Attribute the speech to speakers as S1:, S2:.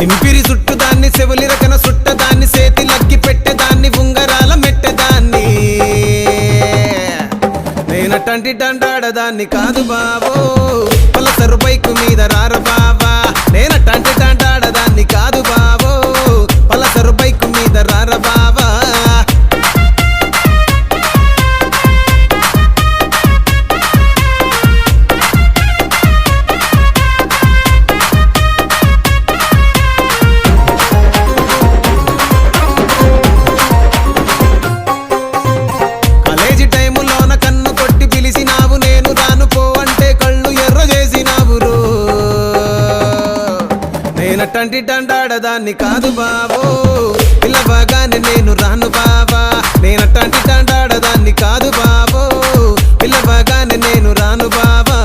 S1: సింపిరి చుట్టుదాన్ని చెవులి రకన సుట్టదాన్ని సేతి లగ్గి పెట్టేదాన్ని ఉంగరాల మెట్టెదాన్ని నేనటంటి డండాడదాన్ని కాదు బావో పలసరు బైకు మీద రార బావా నేనటంటి డండాడదాన్ని కాదు బావో పలసరు బైకు మీద రార బావా నేనటంటి డండాడదాన్ని కాదు బావో పిల్లవగానే నేను రాను బావా నేనటంటి డండాడదాన్ని కాదు బావో పిల్లవగానే నేను రాను బావా